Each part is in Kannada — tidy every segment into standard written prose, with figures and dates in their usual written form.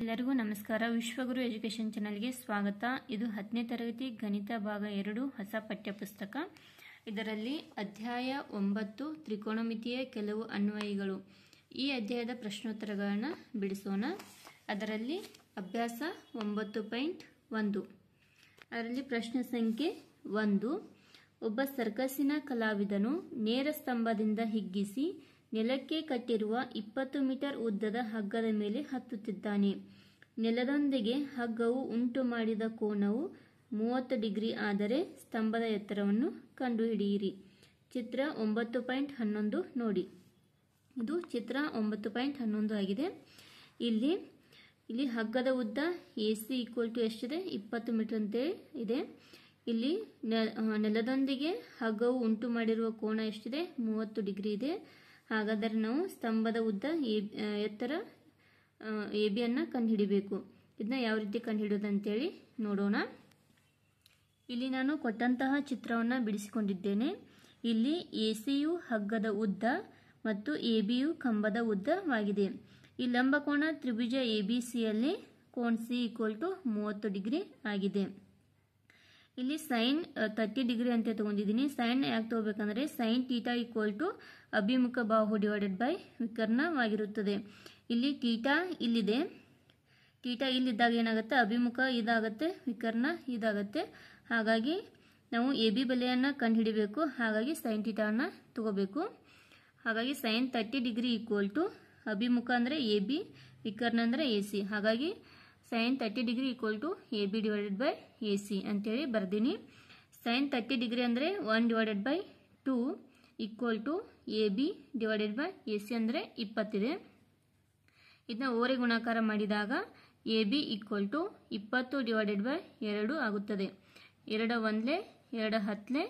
ಎಲ್ಲರಿಗೂ ನಮಸ್ಕಾರ. ವಿಶ್ವಗುರು ಎಜುಕೇಶನ್ ಚಾನೆಲ್ಗೆ ಸ್ವಾಗತ. ಇದು 10ನೇ ತರಗತಿ ಗಣಿತ ಭಾಗ 2 ಹೊಸ ಪಠ್ಯಪುಸ್ತಕ. ಇದರಲ್ಲಿ ಅಧ್ಯಾಯ 9 ತ್ರಿಕೋನಮಿತಿಯ ಕೆಲವು ಅನ್ವಯಗಳು. ಈ ಅಧ್ಯಾಯದ ಪ್ರಶ್ನೋತ್ತರಗಳನ್ನು ಬಿಡಿಸೋಣ. ಅದರಲ್ಲಿ ಅಭ್ಯಾಸ 9.1. ಅದರಲ್ಲಿ ಪ್ರಶ್ನೆ ಸಂಖ್ಯೆ 1. ಒಬ್ಬ ಸರ್ಕಸ್ಸಿನ ಕಲಾವಿದನು ನೇರ ಸ್ತಂಭದಿಂದ ಹಿಗ್ಗಿಸಿ ನೆಲಕ್ಕೆ ಕಟ್ಟಿರುವ 20 ಮೀಟರ್ ಉದ್ದದ ಹಗ್ಗದ ಮೇಲೆ ಹತ್ತುತ್ತಿದ್ದಾನೆ. ನೆಲದೊಂದಿಗೆ ಹಗ್ಗವು ಉಂಟು ಮಾಡಿದ ಕೋನವು 30 ಡಿಗ್ರಿ ಆದರೆ ಸ್ತಂಭದ ಎತ್ತರವನ್ನು ಕಂಡುಹಿಡಿಯಿರಿ. ಚಿತ್ರ 9.11 ನೋಡಿ. ಇದು ಚಿತ್ರ 9.11 ಆಗಿದೆ. ಇಲ್ಲಿ ಹಗ್ಗದ ಉದ್ದ AC ಎಷ್ಟಿದೆ? 20 ಮೀಟರ್ ಅಂತೇಳಿ ಇದೆ. ಇಲ್ಲಿ ನೆಲದೊಂದಿಗೆ ಹಗ್ಗವು ಉಂಟು ಮಾಡಿರುವ ಕೋನ ಎಷ್ಟಿದೆ? 30 ಡಿಗ್ರಿ ಇದೆ. ಹಾಗಾದರೆ ನಾವು ಸ್ತಂಭದ ಉದ್ದ ಎತ್ತರ AB ಅನ್ನು ಕಂಡುಹಿಡಿಬೇಕು. ಇದನ್ನ ಯಾವ ರೀತಿ ಕಂಡುಹಿಡಿಯೋದು ಅಂತೇಳಿ ನೋಡೋಣ. ಇಲ್ಲಿ ನಾನು ಕೊಟ್ಟಂತಹ ಚಿತ್ರವನ್ನು ಬಿಡಿಸಿಕೊಂಡಿದ್ದೇನೆ. ಇಲ್ಲಿ ACಯು ಹಗ್ಗದ ಉದ್ದ ಮತ್ತು ABಯು ಕಂಬದ ಉದ್ದವಾಗಿದೆ. ಈ ಲಂಬಕೋನ ತ್ರಿಭುಜ ABCಯಲ್ಲಿ ಕೋನ C 30 ಡಿಗ್ರಿ ಆಗಿದೆ. ಇಲ್ಲಿ ಸೈನ್ 30 ಡಿಗ್ರಿ ಅಂತ ತಗೊಂಡಿದ್ದೀನಿ. ಸೈನ್ ಯಾಕೆ ತಗೋಬೇಕಂದ್ರೆ ಸೈನ್ ಥೀಟಾ ಅಭಿಮುಖ ಬಾಹು ಡಿವೈಡೆಡ್ ಬೈ ವಿಕರ್ಣವಾಗಿರುತ್ತದೆ. ಇಲ್ಲಿ ಥೀಟಾ ಇಲ್ಲಿದೆ. ಥೀಟಾ ಇಲ್ಲಿದ್ದಾಗ ಏನಾಗುತ್ತೆ? ಅಭಿಮುಖ ಇದಾಗುತ್ತೆ, ವಿಕರ್ಣ ಇದಾಗುತ್ತೆ. ಹಾಗಾಗಿ ನಾವು AB ಬೆಲೆಯನ್ನು ಕಂಡುಹಿಡಿಬೇಕು. ಹಾಗಾಗಿ ಸೈನ್ ಥೀಟಾವನ್ನು ತಗೋಬೇಕು. ಹಾಗಾಗಿ ಸೈನ್ 30 ಡಿಗ್ರಿ ಅಭಿಮುಖ ಅಂದರೆ AB, ವಿಕರ್ಣ ಅಂದರೆ AC. ಹಾಗಾಗಿ sine 30 degree AB divided by AC ಅಂತೇಳಿ ಬರ್ದೀನಿ. ಸೈನ್ 30 ಡಿಗ್ರಿ ಅಂದರೆ 1/2 AB ಡಿವೈಡೆಡ್ ಬೈ AC ಅಂದರೆ 20 ಇದೆ. ಇದನ್ನ ಓರೆ ಗುಣಾಕಾರ ಮಾಡಿದಾಗ AB 20 ಡಿವೈಡೆಡ್ ಬೈ 2 ಆಗುತ್ತದೆ. 2 1 2 10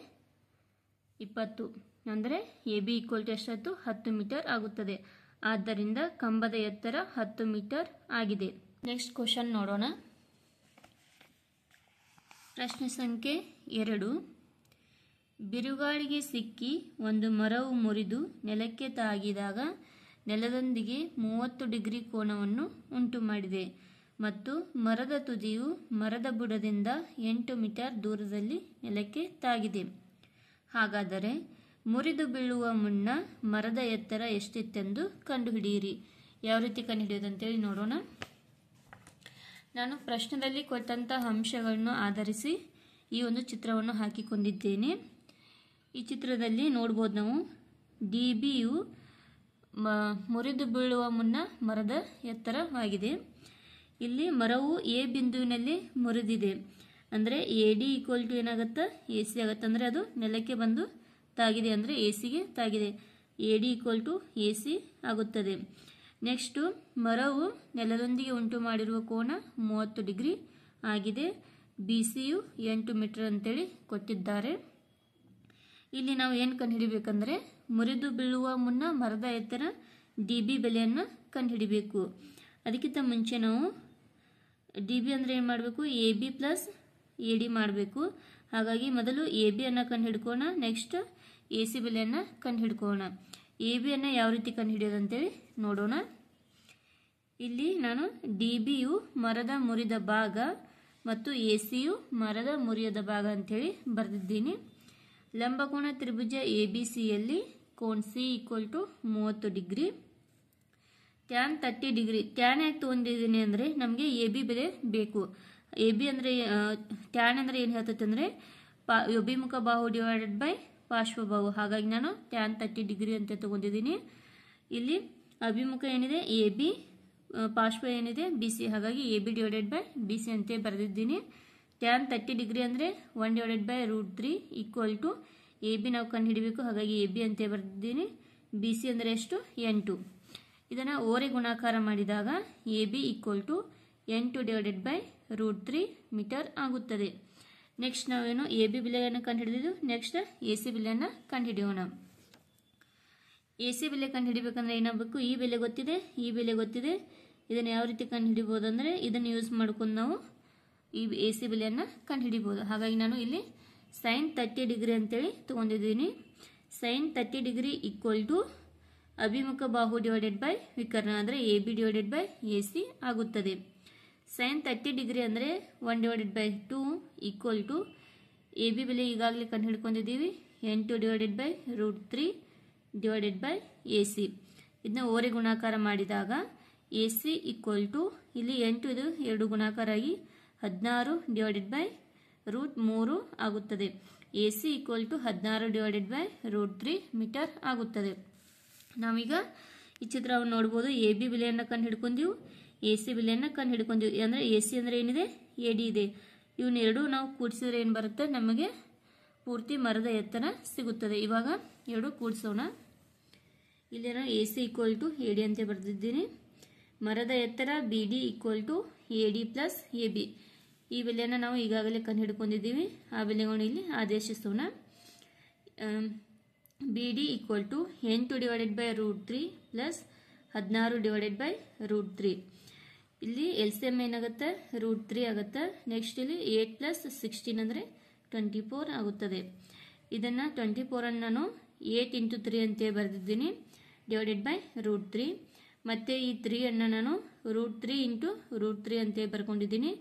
20 ಅಂದರೆ AB ಎಷ್ಟತ್ತು? 10 ಮೀಟರ್ ಆಗುತ್ತದೆ. ಆದ್ದರಿಂದ ಕಂಬದ ಎತ್ತರ 10 ಮೀಟರ್ ಆಗಿದೆ. ನೆಕ್ಸ್ಟ್ ಕ್ವಶನ್ ನೋಡೋಣ. ಪ್ರಶ್ನೆ ಸಂಖ್ಯೆ 2. ಬಿರುಗಾಳಿಗೆ ಸಿಕ್ಕಿ ಒಂದು ಮರವು ಮುರಿದು ನೆಲಕ್ಕೆ ತಾಗಿದಾಗ ನೆಲದೊಂದಿಗೆ 30 ಡಿಗ್ರಿ ಕೋನವನ್ನು ಉಂಟು ಮಾಡಿದೆ ಮತ್ತು ಮರದ ತುದಿಯು ಮರದ ಬುಡದಿಂದ 8 ಮೀಟರ್ ದೂರದಲ್ಲಿ ನೆಲಕ್ಕೆ ತಾಗಿದೆ. ಹಾಗಾದರೆ ಮುರಿದು ಬೀಳುವ ಮುನ್ನ ಮರದ ಎತ್ತರ ಎಷ್ಟಿತ್ತೆಂದು ಕಂಡುಹಿಡಿಯಿರಿ. ಯಾವ ರೀತಿ ಕಂಡುಹಿಡಿಯೋದು ಅಂತೇಳಿ ನೋಡೋಣ. ನಾನು ಪ್ರಶ್ನೆಯಲ್ಲಿ ಕೊಟ್ಟಂತಹ ಅಂಶಗಳನ್ನು ಆಧರಿಸಿ ಈ ಒಂದು ಚಿತ್ರವನ್ನು ಹಾಕಿಕೊಂಡಿದ್ದೇನೆ. ಈ ಚಿತ್ರದಲ್ಲಿ ನೋಡ್ಬೋದು ನಾವು DBಯು ಮುರಿದು ಬೀಳುವ ಮುನ್ನ ಮರದ ಎತ್ತರವಾಗಿದೆ. ಇಲ್ಲಿ ಮರವು A ಬಿಂದುವಿನಲ್ಲಿ ಮುರಿದಿದೆ. ಅಂದರೆ AD ಏನಾಗುತ್ತೆ? AC ಆಗುತ್ತೆ. ಅಂದರೆ ಅದು ನೆಲಕ್ಕೆ ಬಂದು ತಾಗಿದೆ, ಅಂದರೆ ACಗೆ ತಾಗಿದೆ. AD AC ಆಗುತ್ತದೆ. ನೆಕ್ಸ್ಟು ಮರವು ನೆಲದೊಂದಿಗೆ ಉಂಟು ಮಾಡಿರುವ ಕೋನ 30 ಡಿಗ್ರಿ ಆಗಿದೆ. BCಯು 8 ಮೀಟರ್ ಅಂತೇಳಿ ಕೊಟ್ಟಿದ್ದಾರೆ. ಇಲ್ಲಿ ನಾವು ಏನು ಕಂಡುಹಿಡಿಬೇಕಂದ್ರೆ ಮುರಿದು ಬೀಳುವ ಮುನ್ನ ಮರದ ಎತ್ತರ DB ಬೆಲೆಯನ್ನು ಕಂಡುಹಿಡಿಬೇಕು. ಅದಕ್ಕಿಂತ ಮುಂಚೆ ನಾವು DB ಅಂದರೆ ಏನು ಮಾಡಬೇಕು? AB ಪ್ಲಸ್ AD ಮಾಡಬೇಕು. ಹಾಗಾಗಿ ಮೊದಲು AB ಅನ್ನು ಕಂಡುಹಿಡ್ಕೋಣ. ನೆಕ್ಸ್ಟ್ AC ಬೆಲೆಯನ್ನು ಕಂಡುಹಿಡ್ಕೋಣ. AB ಅನ್ನು ಯಾವ ರೀತಿ ಕಂಡುಹಿಡಿಯೋದು ಅಂತೇಳಿ ನೋಡೋಣ. ಇಲ್ಲಿ ನಾನು DBಯು ಮರದ ಮುರಿದ ಭಾಗ ಮತ್ತು ACಯು ಮರದ ಮುರಿಯದ ಭಾಗ ಅಂತೇಳಿ ಬರೆದಿದ್ದೀನಿ. ಲಂಬಕೋನ ತ್ರಿಭುಜ ABCಯಲ್ಲಿ ಕೋನ C 30 degree. Tan 30 degree. Tan ಯಾಕೆ ತೊಗೊಂಡಿದ್ದೀನಿ ಅಂದರೆ ನಮಗೆ AB ಬೆಲೆ ಬೇಕು. AB ಅಂದರೆ ಟ್ಯಾನ್ ಅಂದರೆ ಏನು ಹೇಳ್ತೈತೆ ಅಂದರೆ ಅಭಿಮುಖ ಬಾಹು ಡಿವೈಡೆಡ್ ಬೈ ಪಾರ್ಶ್ವಬಾಹು. ಹಾಗಾಗಿ ನಾನು ಟ್ಯಾನ್ 30 ಡಿಗ್ರಿ ಅಂತ ತಗೊಂಡಿದ್ದೀನಿ. ಇಲ್ಲಿ ಅಭಿಮುಖ ಏನಿದೆ AB, ಪಾರ್ಶ್ವ ಏನಿದೆ BC. ಹಾಗಾಗಿ AB ಡಿವೈಡೆಡ್ ಬೈ BC ಅಂತ ಬರೆದಿದ್ದೀನಿ. ಟ್ಯಾನ್ 30 ಡಿಗ್ರಿ ಅಂದರೆ 1/√3 AB ನಾವು ಕಂಡುಹಿಡಬೇಕು. ಹಾಗಾಗಿ AB ಅಂತ ಬರೆದಿದ್ದೀನಿ. BC ಅಂದರೆ ಎಷ್ಟು? 8. ಇದನ್ನು ಓರೆ ಗುಣಾಕಾರ ಮಾಡಿದಾಗ AB 8 ಡಿವೈಡೆಡ್ ಬೈ √3 ಮೀಟರ್ ಆಗುತ್ತದೆ. ನೆಕ್ಸ್ಟ್ ನಾವೇನು AB ಬೆಲೆಯನ್ನು ಕಂಡುಹಿಡಿದು ನೆಕ್ಸ್ಟ್ AC ಬೆಲೆಯನ್ನು ಕಂಡುಹಿಡಿಯೋಣ. AC ಬೆಲೆ ಕಂಡುಹಿಡಿಬೇಕಂದ್ರೆ ಏನಾಗಬೇಕು? ಈ ಬೆಲೆ ಗೊತ್ತಿದೆ, ಈ ಬೆಲೆ ಗೊತ್ತಿದೆ. ಇದನ್ನು ಯಾವ ರೀತಿ ಕಂಡುಹಿಡಿಬೋದು ಅಂದರೆ ಇದನ್ನು ಯೂಸ್ ಮಾಡ್ಕೊಂಡು ನಾವು ಈ AC ಬೆಲೆಯನ್ನು ಕಂಡುಹಿಡಿಬೋದು. ಹಾಗಾಗಿ ನಾನು ಇಲ್ಲಿ ಸೈನ್ 30 ಡಿಗ್ರಿ ಅಂತೇಳಿ ತಗೊಂಡಿದ್ದೀನಿ. ಸೈನ್ 30 ಡಿಗ್ರಿ ಅಭಿಮುಖ ಬಾಹು ಡಿವೈಡೆಡ್ ಬೈ ವಿಕರ್ಣ ಅಂದರೆ AB ಡಿವೈಡೆಡ್ ಬೈ AC ಆಗುತ್ತದೆ. sin 30 ಡಿಗ್ರಿ ಅಂದರೆ 1/2 ಈಕ್ವಲ್ ಟು ಎ ಬಿ ಬೆಲೆ ಈಗಾಗಲೇ ಕಂಡು ಹಿಡ್ಕೊಂಡಿದ್ದೀವಿ n2/√3/AC. ಇದನ್ನ ಓರೆ ಗುಣಾಕಾರ ಮಾಡಿದಾಗ AC ಈಕ್ವಲ್ ಟು ಇಲ್ಲಿ 8 ಇದು 2 ಗುಣಾಕಾರ ಆಗಿ 16/√3 ಆಗುತ್ತದೆ. AC ಈಕ್ವಲ್ ಟು 16/√3 ಮೀಟರ್ ಆಗುತ್ತದೆ. ನಾವೀಗ ಈ ಚಿತ್ರವನ್ನು ನೋಡ್ಬೋದು. ಎ ಬಿ ಬೆಲೆಯನ್ನು ಕಂಡು ಹಿಡ್ಕೊಂಡೀವಿ, AC ಬೆಲೆಯನ್ನು ಕಂಡು ಹಿಡ್ಕೊಂಡೀವಿ. ಅಂದರೆ AC ಅಂದರೆ ಏನಿದೆ, AD ಇದೆ. ಇವನ್ನೆರಡು ನಾವು ಕೂಡಿಸಿದ್ರೆ ಏನು ಬರುತ್ತೆ, ನಮಗೆ ಪೂರ್ತಿ ಮರದ ಎತ್ತರ ಸಿಗುತ್ತದೆ. ಇವಾಗ ಎರಡು ಕೂಡಿಸೋಣ. ಇಲ್ಲಿ ನಾನು AC ಈಕ್ವಲ್ ಟು AD ಅಂತ ಬರೆದಿದ್ದೀನಿ. ಮರದ ಎತ್ತರ BD equal to AD plus AB. ಈ ಬೆಲೆಯನ್ನು ನಾವು ಈಗಾಗಲೇ ಕಂಡು ಹಿಡ್ಕೊಂಡಿದ್ದೀವಿ. ಆ ಬೆಲೆಗಳನ್ನು ಇಲ್ಲಿ ಆದೇಶಿಸೋಣ. BD equal to 8/√3 plus 16/√3. ಇಲ್ಲಿ LCM ಏನಾಗುತ್ತೆ, √3 ಆಗುತ್ತೆ. ನೆಕ್ಸ್ಟ್ ಇಲ್ಲಿ 8 ಪ್ಲಸ್ 16 ಅಂದರೆ 24 ಆಗುತ್ತದೆ. ಇದನ್ನು 24 ಅನ್ನು ನಾನು 8 × 3 ಅಂತ ಬರೆದಿದ್ದೀನಿ /√3. ಮತ್ತು ಈ 3 ಅನ್ನು ನಾನು √3 × √3 ಅಂತ ಬರ್ಕೊಂಡಿದ್ದೀನಿ.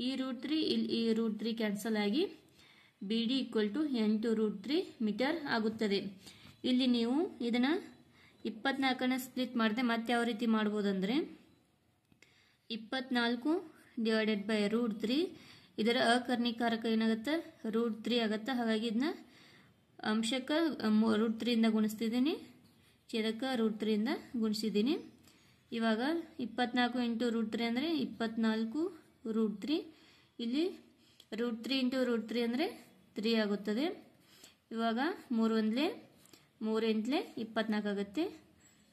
ಈ √3 ಇಲ್ಲಿ ಈ √3 ಕ್ಯಾನ್ಸಲ್ ಆಗಿ BD ಈಕ್ವಲ್ ಟು 8√3 ಮೀಟರ್ ಆಗುತ್ತದೆ. ಇಲ್ಲಿ ನೀವು ಇದನ್ನು 24ನ ಸ್ಪ್ಲಿಟ್ ಮಾಡಿದೆ ಮತ್ತೆ ಯಾವ ರೀತಿ ಮಾಡ್ಬೋದಂದರೆ 24/√3 ಇದರ ಅಕರ್ಣೀಕಾರಕ ಏನಾಗುತ್ತೆ, √3 ಆಗುತ್ತೆ. ಹಾಗಾಗಿ ಇದನ್ನ ಅಂಶಕ್ಕೆ √3 ಇಂದ ಗುಣಿಸ್ತಿದ್ದೀನಿ, ಛೇದಕ √3 ಇಂದ ಗುಣಿಸಿದ್ದೀನಿ. ಇವಾಗ 24 × √3 ಅಂದರೆ 24√3. ಇಲ್ಲಿ √3 × √3 ಅಂದರೆ 3 ಆಗುತ್ತದೆ. ಇವಾಗ 3 1 3 8 24 ಆಗುತ್ತೆ.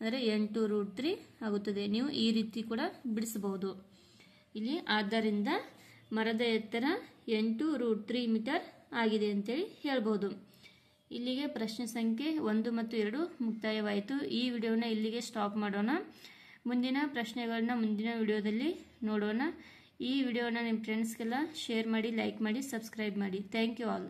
ಅಂದರೆ 8√3 ಆಗುತ್ತದೆ. ನೀವು ಈ ರೀತಿ ಕೂಡ ಬಿಡಿಸಬಹುದು. ಇಲ್ಲಿ ಆದ್ದರಿಂದ ಮರದ ಎತ್ತರ 8√3 ಮೀಟರ್ ಆಗಿದೆ ಅಂತೇಳಿ ಹೇಳ್ಬೋದು. ಇಲ್ಲಿಗೆ ಪ್ರಶ್ನೆ ಸಂಖ್ಯೆ 1 ಮತ್ತು 2 ಮುಕ್ತಾಯವಾಯಿತು. ಈ ವಿಡಿಯೋನ ಇಲ್ಲಿಗೆ ಸ್ಟಾಪ್ ಮಾಡೋಣ. ಮುಂದಿನ ಪ್ರಶ್ನೆಗಳನ್ನ ಮುಂದಿನ ವಿಡಿಯೋದಲ್ಲಿ ನೋಡೋಣ. ಈ ವಿಡಿಯೋನ ನಿಮ್ಮ ಫ್ರೆಂಡ್ಸ್ಗೆಲ್ಲ ಶೇರ್ ಮಾಡಿ, ಲೈಕ್ ಮಾಡಿ, ಸಬ್ಸ್ಕ್ರೈಬ್ ಮಾಡಿ. Thank you all.